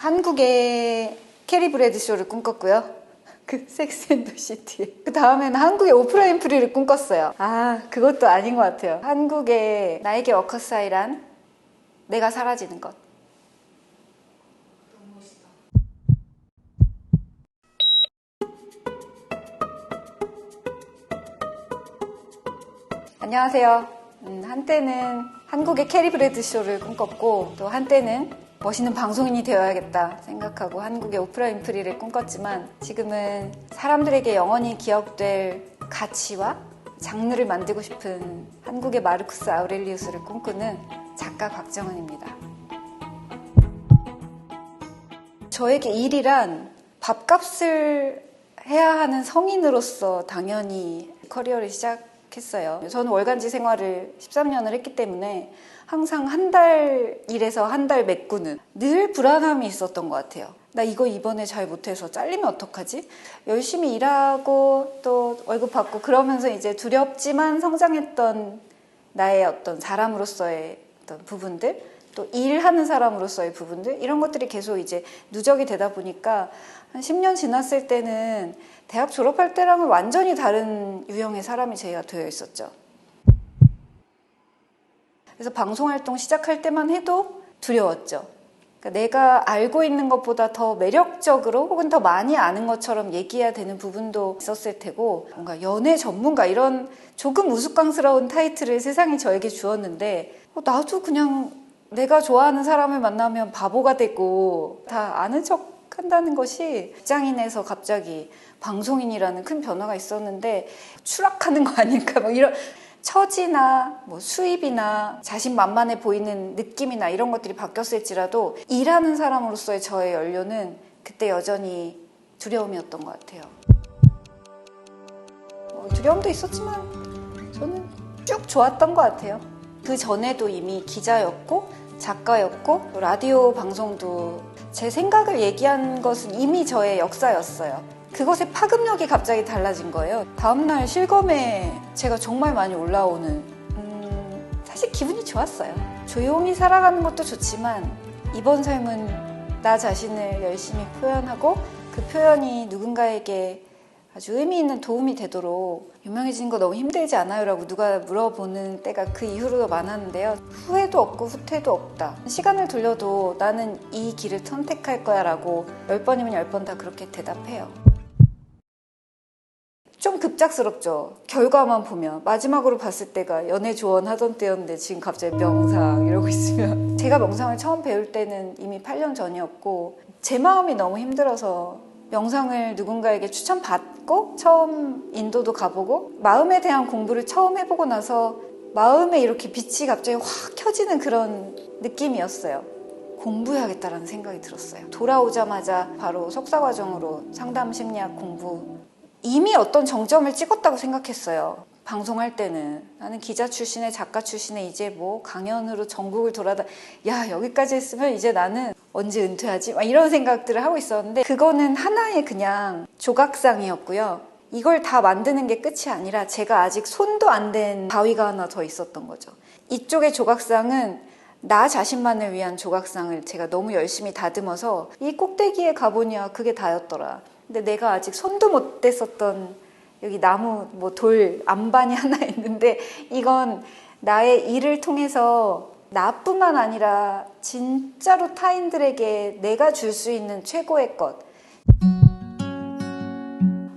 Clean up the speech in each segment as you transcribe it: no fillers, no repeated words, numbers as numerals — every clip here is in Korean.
한국의 캐리 브래드쇼를 꿈꿨고요. 그 섹스 앤 더 시티에. 그 다음에는 한국의 오프라 윈프리를 꿈꿨어요. 그것도 아닌 것 같아요. 한국의 나에게 워커스하이란 내가 사라지는 것. 너무 멋있다. 안녕하세요. 한때는 한국의 캐리 브래드쇼를 꿈꿨고 또 한때는 멋있는 방송인이 되어야겠다 생각하고 한국의 오프라 윈프리를 꿈꿨지만 지금은 사람들에게 영원히 기억될 가치와 장르를 만들고 싶은 한국의 마르쿠스 아우렐리우스를 꿈꾸는 작가 곽정은입니다. 저에게 일이란 밥값을 해야 하는 성인으로서 당연히 커리어를 시작했어요. 저는 월간지 생활을 13년을 했기 때문에 항상 한 달 일해서 한 달 메꾸는 늘 불안함이 있었던 것 같아요. 나 이거 이번에 잘 못해서 잘리면 어떡하지? 열심히 일하고 또 월급 받고 그러면서 이제 두렵지만 성장했던 나의 어떤 사람으로서의 어떤 부분들, 또 일하는 사람으로서의 부분들, 이런 것들이 계속 이제 누적이 되다 보니까 한 10년 지났을 때는 대학 졸업할 때랑은 완전히 다른 유형의 사람이 제가 되어 있었죠. 그래서 방송활동 시작할 때만 해도 두려웠죠. 그러니까 내가 알고 있는 것보다 더 매력적으로 혹은 더 많이 아는 것처럼 얘기해야 되는 부분도 있었을 테고, 뭔가 연애 전문가 이런 조금 우스꽝스러운 타이틀을 세상이 저에게 주었는데 나도 그냥 내가 좋아하는 사람을 만나면 바보가 되고 다 아는 척 한다는 것이 직장인에서 갑자기 방송인이라는 큰 변화가 있었는데 추락하는 거 아닐까 뭐 이런 처지나 뭐 수입이나 자신만만해 보이는 느낌이나 이런 것들이 바뀌었을지라도 일하는 사람으로서의 저의 연료는 그때 여전히 두려움이었던 것 같아요. 두려움도 있었지만 저는 쭉 좋았던 것 같아요. 그 전에도 이미 기자였고 작가였고 라디오 방송도 제 생각을 얘기한 것은 이미 저의 역사였어요. 그것의 파급력이 갑자기 달라진 거예요. 다음날 실검에 제가 정말 많이 올라오는 사실 기분이 좋았어요. 조용히 살아가는 것도 좋지만 이번 삶은 나 자신을 열심히 표현하고 그 표현이 누군가에게 아주 의미 있는 도움이 되도록 유명해지는 거 너무 힘들지 않아요? 라고 누가 물어보는 때가 그 이후로도 많았는데요. 후회도 없고 후퇴도 없다. 시간을 돌려도 나는 이 길을 선택할 거야 라고 10번이면 10번 다 그렇게 대답해요. 좀 급작스럽죠. 결과만 보면. 마지막으로 봤을 때가 연애 조언 하던 때였는데 지금 갑자기 명상 이러고 있으면 제가 명상을 처음 배울 때는 이미 8년 전이었고 제 마음이 너무 힘들어서 명상을 누군가에게 추천받고 처음 인도도 가보고 마음에 대한 공부를 처음 해보고 나서 마음에 이렇게 빛이 갑자기 확 켜지는 그런 느낌이었어요. 공부해야겠다라는 생각이 들었어요. 돌아오자마자 바로 석사과정으로 상담심리학 공부. 이미 어떤 정점을 찍었다고 생각했어요. 방송할 때는 나는 기자 출신에 작가 출신에 이제 뭐 강연으로 전국을 야 여기까지 했으면 이제 나는 언제 은퇴하지? 막 이런 생각들을 하고 있었는데 그거는 하나의 그냥 조각상이었고요. 이걸 다 만드는 게 끝이 아니라 제가 아직 손도 안 댄 바위가 하나 더 있었던 거죠. 이쪽의 조각상은 나 자신만을 위한 조각상을 제가 너무 열심히 다듬어서 이 꼭대기에 가보니야 그게 다였더라. 근데 내가 아직 손도 못 댔었던 여기 나무 뭐 돌 안반이 하나 있는데 이건 나의 일을 통해서 나뿐만 아니라 진짜로 타인들에게 내가 줄 수 있는 최고의 것.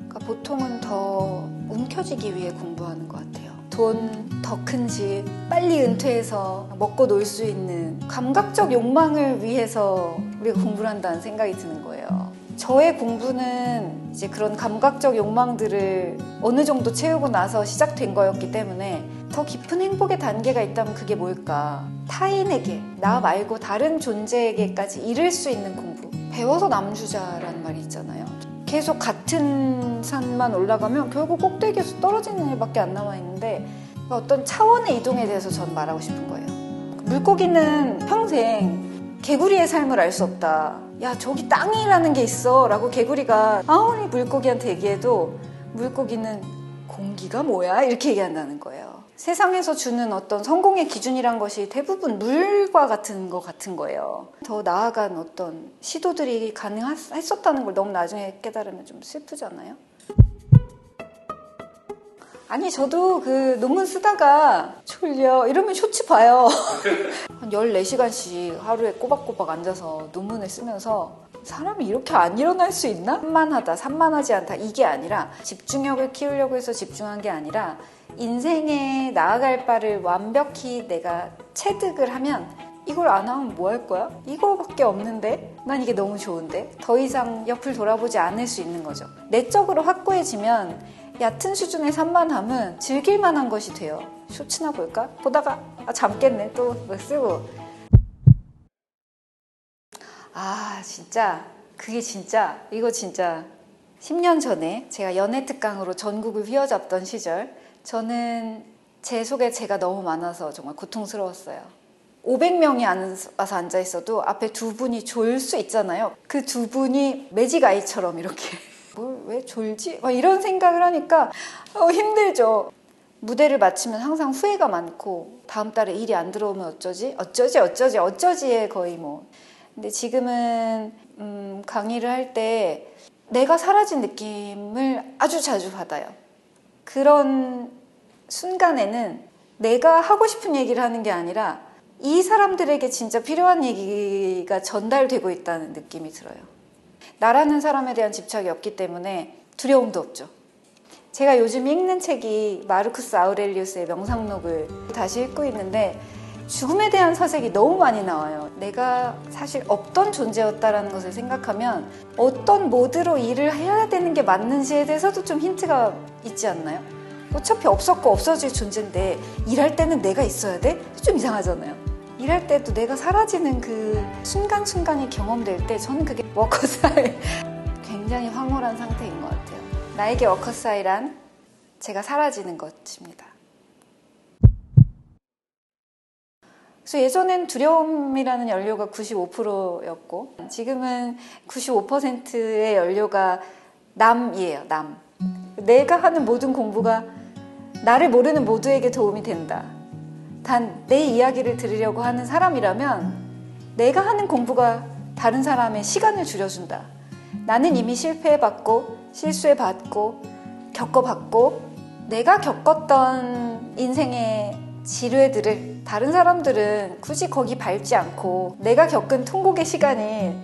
그러니까 보통은 더 움켜쥐기 위해 공부하는 것 같아요. 돈 더 큰 집, 빨리 은퇴해서 먹고 놀 수 있는 감각적 욕망을 위해서 우리가 공부를 한다는 생각이 드는 거예요. 저의 공부는 이제 그런 감각적 욕망들을 어느 정도 채우고 나서 시작된 거였기 때문에 더 깊은 행복의 단계가 있다면 그게 뭘까? 타인에게, 나 말고 다른 존재에게까지 이룰 수 있는 공부. 배워서 남주자라는 말이 있잖아요. 계속 같은 산만 올라가면 결국 꼭대기에서 떨어지는 일밖에 안 남아있는데 어떤 차원의 이동에 대해서 전 말하고 싶은 거예요. 물고기는 평생 개구리의 삶을 알 수 없다. 야 저기 땅이라는 게 있어 라고 개구리가 아무리 물고기한테 얘기해도 물고기는 공기가 뭐야? 이렇게 얘기한다는 거예요. 세상에서 주는 어떤 성공의 기준이란 것이 대부분 물과 같은 것 같은 거예요. 더 나아간 어떤 시도들이 가능했었다는 걸 너무 나중에 깨달으면 좀 슬프잖아요. 아니 저도 그 논문 쓰다가 졸려 이러면 쇼츠 봐요. 한 14시간씩 하루에 꼬박꼬박 앉아서 논문을 쓰면서 사람이 이렇게 안 일어날 수 있나? 산만하다, 산만하지 않다 이게 아니라 집중력을 키우려고 해서 집중한 게 아니라 인생에 나아갈 바를 완벽히 내가 체득을 하면 이걸 안 하면 뭐 할 거야? 이거밖에 없는데? 난 이게 너무 좋은데? 더 이상 옆을 돌아보지 않을 수 있는 거죠. 내적으로 확고해지면 얕은 수준의 산만함은 즐길 만한 것이 돼요. 쇼츠나 볼까? 보다가 잠 깼네 또 뭐 쓰고. 진짜 그게 진짜 이거 진짜 10년 전에 제가 연애 특강으로 전국을 휘어잡던 시절 저는 제 속에 제가 너무 많아서 정말 고통스러웠어요. 500명이 와서 앉아있어도 앞에 두 분이 졸 수 있잖아요. 그 두 분이 매직 아이처럼 이렇게 왜 졸지? 막 이런 생각을 하니까 힘들죠. 무대를 마치면 항상 후회가 많고 다음 달에 일이 안 들어오면 어쩌지에 거의 뭐. 근데 지금은 강의를 할 때 내가 사라진 느낌을 아주 자주 받아요. 그런 순간에는 내가 하고 싶은 얘기를 하는 게 아니라 이 사람들에게 진짜 필요한 얘기가 전달되고 있다는 느낌이 들어요. 나라는 사람에 대한 집착이 없기 때문에 두려움도 없죠. 제가 요즘 읽는 책이 마르쿠스 아우렐리우스의 명상록을 다시 읽고 있는데 죽음에 대한 사색이 너무 많이 나와요. 내가 사실 없던 존재였다라는 것을 생각하면 어떤 모드로 일을 해야 되는 게 맞는지에 대해서도 좀 힌트가 있지 않나요? 어차피 없었고 없어질 존재인데 일할 때는 내가 있어야 돼? 좀 이상하잖아요. 일할 때도 내가 사라지는 그 순간순간이 경험될 때 저는 그게 워커사이 굉장히 황홀한 상태인 것 같아요. 나에게 워커사이란 제가 사라지는 것입니다. 그래서 예전엔 두려움이라는 연료가 95%였고 지금은 95%의 연료가 남이에요. 남. 내가 하는 모든 공부가 나를 모르는 모두에게 도움이 된다. 단 내 이야기를 들으려고 하는 사람이라면 내가 하는 공부가 다른 사람의 시간을 줄여준다. 나는 이미 실패해봤고 실수해봤고 겪어봤고 내가 겪었던 인생의 지뢰들을 다른 사람들은 굳이 거기 밟지 않고 내가 겪은 통곡의 시간이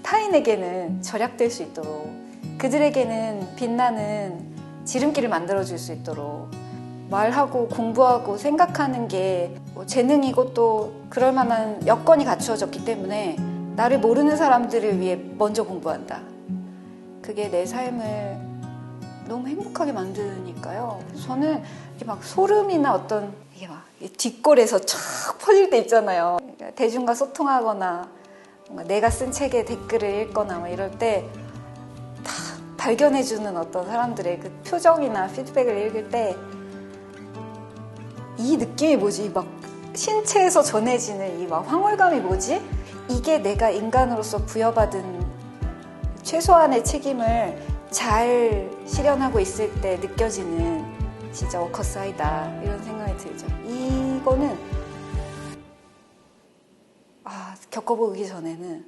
타인에게는 절약될 수 있도록 그들에게는 빛나는 지름길을 만들어줄 수 있도록 말하고 공부하고 생각하는 게 재능이고 또 그럴 만한 여건이 갖추어졌기 때문에 나를 모르는 사람들을 위해 먼저 공부한다. 그게 내 삶을 너무 행복하게 만드니까요. 그래서 저는 이게 막 소름이나 어떤 이게 막 뒷골에서 쫙 퍼질 때 있잖아요. 그러니까 대중과 소통하거나 뭔가 내가 쓴 책에 댓글을 읽거나 막 이럴 때 다 발견해주는 어떤 사람들의 그 표정이나 피드백을 읽을 때 이 느낌이 뭐지? 막 신체에서 전해지는 이 막 황홀감이 뭐지? 이게 내가 인간으로서 부여받은 최소한의 책임을 잘 실현하고 있을 때 느껴지는 진짜 워커사이다 이런 생각이 들죠. 이거는 겪어보기 전에는